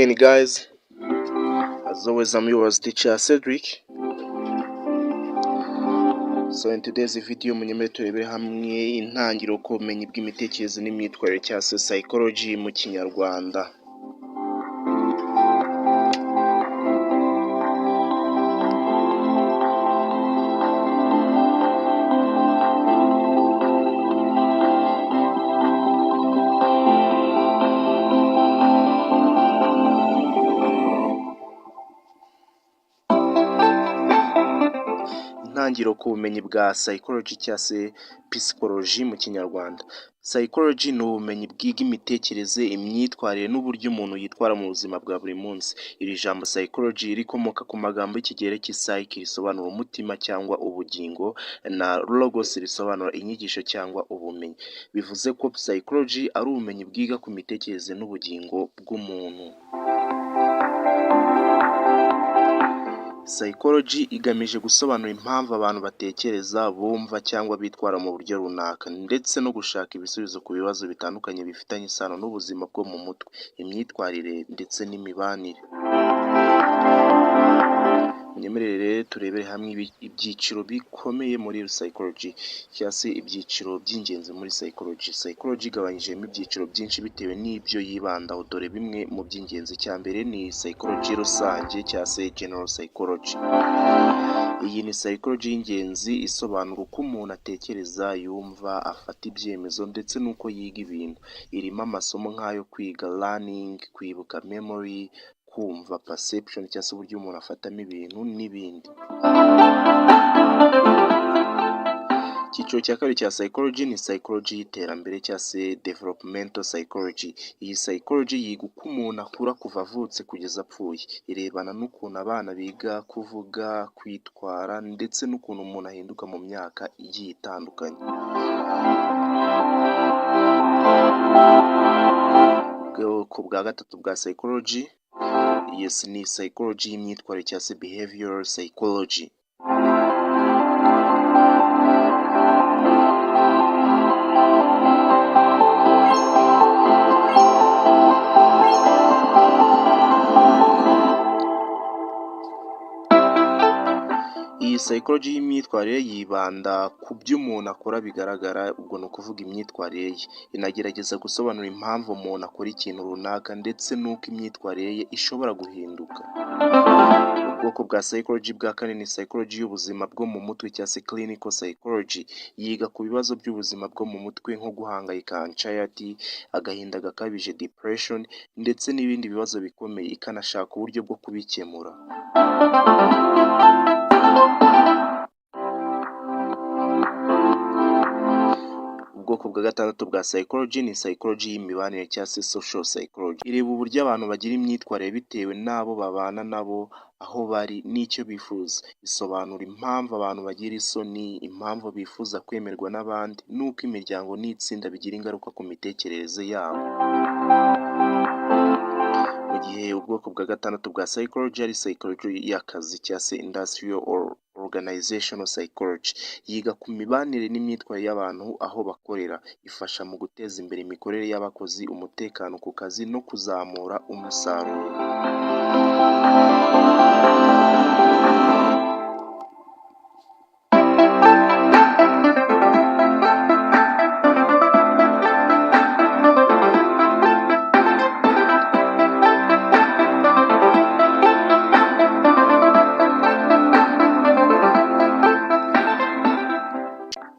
again, guys. As always, I'm yours, teacher Cedric. So in today's video, munyemere turebere hamwe intangiriro ku bumenyi bw'imitekerereze n'imyitwarire cyangwa se psychology mu Kinyarwanda. Intangiriro ku bumenyi bwa psychology cyangwa se psychology mu Kinyarwanda. Psychology ni ubumenyi bwiga imitekerereze, imyitwarire n'uburyo umuntu yitwara mu buzima bwa buri munsi. Iri jambo psychology rikomoka ku magambo y'ikigereki psyche risobanura umutima cyangwa ubugingo, na logos risobanura inyigisho cyangwa ubumenyi. Bivuze ko psychology ari ubumenyi bwiga ku mitekerereze n'ubugingo bw'umuntu. Psychology igamije gusobanura impamvu abantu batekereza, bumva cyangwa bitwara mu buryo runaka, ndetse no gushaka ibisubizo ku bibazo bitandukanye bifitanye isano n'ubuzima bwo mu mutwe, imyitwarire ndetse n'imibanire. Munyemerere turebere hamwe ibyiciro bikomeye muri psychology cyangwa se ibyiciro by'ingenzi muri psychology. Psychology igabanyijemo ibyiciro byinshi bitewe n'ibyo yibandaho, dore bimwe mu by'ingenzi. Cya mbere ni psychology rusange cyangwa se general psychology. Iyi ni psychology y'ingenzi isobanura uko umuntu atekereza, yumva, afata ibyemezo ndetse n'uko yiga ibintu. Irimo amasomo nk'ayo kwiga learning, kwibuka memory, kumva perception cyangwa se uburyo umuntu afatamo ibintu n'ibindi. Icyiciro cya kabiri cya psychology ni psychology y'iterambere cyangwa se developmental psychology. Iyi psychology yiga uko umuntu akura kuva avutse kugeza apfuye. Irebana n'ukuntu abana biga kuvuga, kwitwara ndetse n'ukuntu umuntu ahinduka mu myaka igiye itandukanye. Ubwoko bwa gatatu bwa psychology, yes, ni psychology y'imyitwarire cyangwa se behavioral psychology. Iyi psychology y'imyitwarire yibanda ku byo umuntu akora bigaragara, ubwo ni ukuvuga imyitwarire ye. Inagerageza gusobanura impamvu umuntu akora ikintu runaka ndetse n'uko imyitwarire ye ishobora guhinduka. Ubwoko bwa psychology bwa kane ni psychology y'ubuzima bwo mu mutwe cyangwa se clinical psychology. Yiga ku bibazo by'ubuzima bwo mu mutwe nko guhangayika, anxiety, agahinda gakabije, depression ndetse n'ibindi bibazo bikomeye, ikanashaka uburyo bwo kubikemura. Ubwoko bwa gatandatu bwa psychology ni psychology y'imibanire cyangwa se social psychology. Ireba uburyo abantu bagira imyitwarire bitewe n'abo babana nabo, aho bari n'icyo bifuza. Isobanura impamvu abantu bagira isoni, impamvu bifuza kwemerwa n'abandi, n'uko imiryango n'itsinda bigira ingaruka ku mitekerereze yabo. Mu gihe ubwoko bwa gatandatu bwa psychology ari psychology y'akazi cyangwa se industrial or organizational psychology. Yiga ku mibanire n'imyitwarire y'abantu aho bakorera. Ifasha mu guteza imbere imikorere y'abakozi, umutekano ku kazi no kuzamura umusaruro.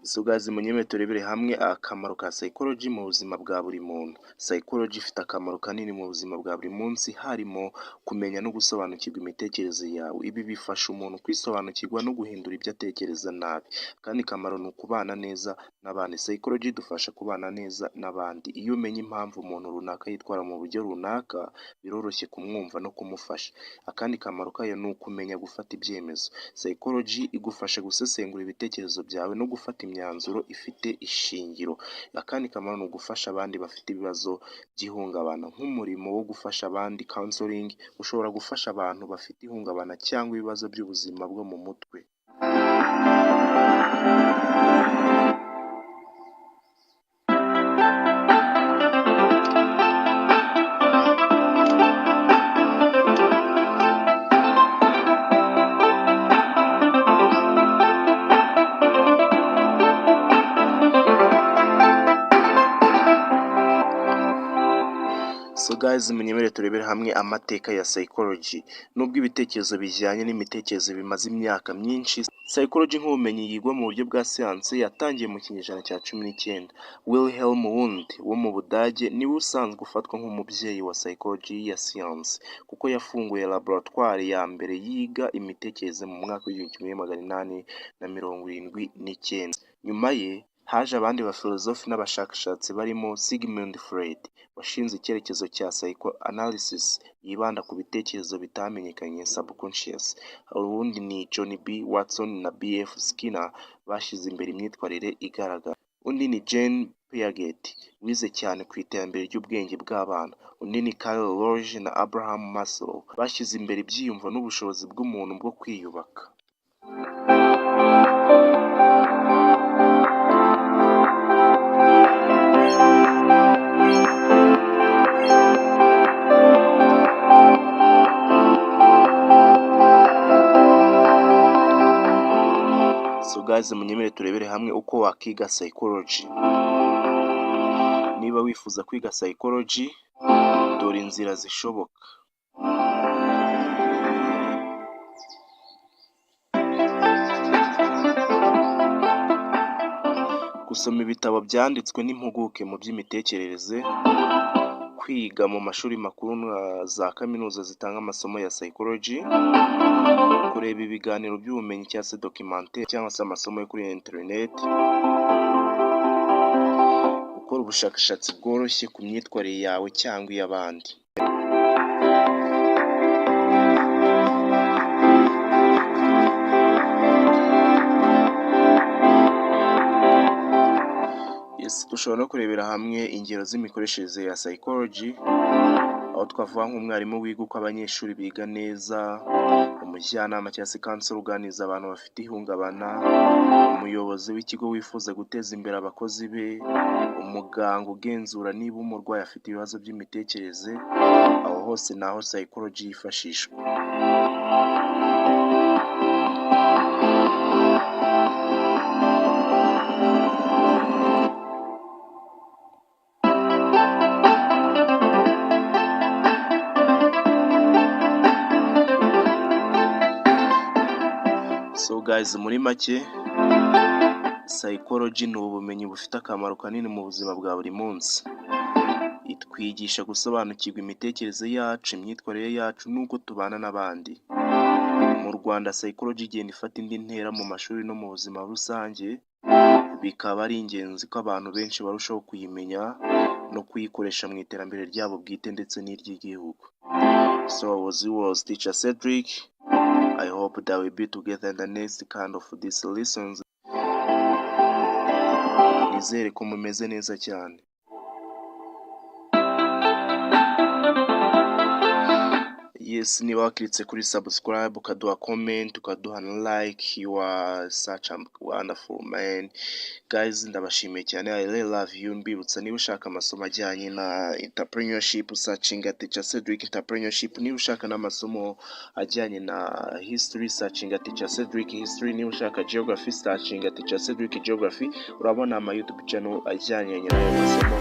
So guys, munyemere turebere hamwe akamaro ka psychology mu buzima bwa buri muntu. Psychology ifite akamaro kanini mu buzima bwa buri munsi, harimo kumenya no gusobanukirwa imitekerereze yawe. Ibi bifasha umuntu kwisobanukirwa no guhindura ibyo atekereza nabi. Kandi kamaro ni ukubana neza n'abandi. Psychology idufasha kubana neza n'abandi. Iyo umenya impamvu umuntu runaka yitwara mu buryo runaka, biroroshye kumwumva no kumufasha. Akandi kamaro kayo ni ukumenya gufata ibyemezo. Psychology igufasha gusesengura ibitekerezo byawe no gufata imyanzuro ifite ishingiro. Akandi kamaro ni ugufasha abandi bafite ibibazo by'ihungabana, nk'umurimo wo gufasha abandi counseling. Ushobora gufasha abantu bafite ihungabana cyangwa ibibazo by'ubuzima bwo mu mutwe. guys, munyemere turebere hamwe amateka ya psychology. Nubwo ibitekerezo bijyanye n'imitekerereze bimaze imyaka myinshi, psychology nk'ubumenyi yigwa mu buryo bwa siyansi yatangiye mu kinyejana cya 19. Wilhelm Wundt wo mu Budage niwe usanzwe ufatwa nk'umubyeyi wa psychology ya siyansi, kuko yafunguye laboratoire ya mbere yiga imitekerereze mu mwaka w'1879. Nyuma ye haje abandi bafilozofi n'abashakashatsi barimo Sigmund Freud washinze icyerekezo cya psychoanalysis yibanda ku bitekerezo bitamenyekanye subconscious. Ubundi ni John B. Watson na B.F. Skinner bashyize imbere imyitwarire igaragara. Undi ni Jane Piaget wize cyane ku iterambere ry'ubwenge bw'abana. Undi ni Carl Rogers na Abraham Maslow bashyize imbere ibyiyumvo n'ubushobozi bw'umuntu bwo kwiyubaka. So guys, munyemere turebere hamwe uko wakiga psychology. Niba wifuza kwiga psychology, dore inzira zishoboka. Gusoma ibitabo byanditswe n'impuguke mu by'imitekerereze, kwiga mu mashuri makuru na za kaminuza zitanga amasomo ya psychology, kureba ibiganiro by'ubumenyi cyangwa se documentaire cyangwa se amasomo yo kuri internet, gukora ubushakashatsi bworoshye ku myitwarire yawe cyangwa iy'abandi. Dushobora no kurebera hamwe ingero z'imikoreshereze ya psychology, aho twavuga nk'umwarimu wiga uko abanyeshuri biga neza, umujyanama cyangwa se counselor uganiriza abantu bafite ihungabana, umuyobozi w'ikigo wifuza guteza imbere abakozi be, umuganga ugenzura niba umurwayi afite ibibazo by'imitekerereze. Aho hose naho psychology yifashishwa. So guys, muri make psychology ni ubumenyi bufite akamaro kanini mu buzima bwa buri munsi. Itwigisha gusobanukirwa imitekerereze yacu, imyitwarire yacu n'uko tubana n'abandi. Mu Rwanda psychology igenda ifata indi ntera mu mashuri no mu buzima rusange, bikaba ari ingenzi ko abantu benshi barushaho kuyimenya no kuyikoresha mu iterambere ryabo bwite ndetse n'iry'igihugu. So was teacher Cedric. I hope that we be together in the next kind of these lessons. Nizere ko mumeze neza cyane. Yes, niba wakiritse kuri subscribe, ukaduha comment, ukaduha like, you are such a wonderful man. Guys, ndabashimiye cyane. I really love you. Mbibutsa niba ushaka amasomo ajyanye na entrepreneurship, searching at Teacher Cedric Entrepreneurship. Niba ushaka n'amasomo ajyanye na history, searching at Teacher Cedric History. Niba ushaka geography, searching at Teacher Cedric Geography. Urabona ama YouTube channel ajyanye n'ayo masomo.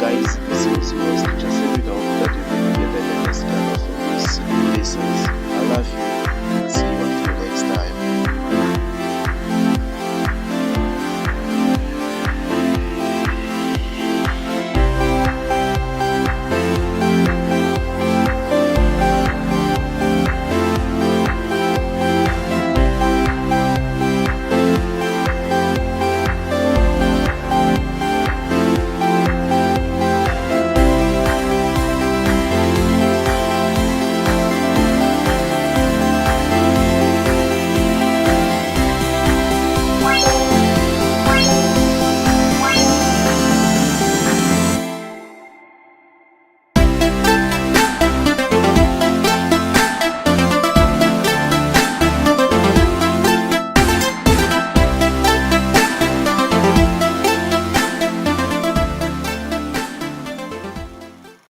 Guys, this is Teacher Cedric. I hope that you will get the next kind of lessons. I love you. See you until next time.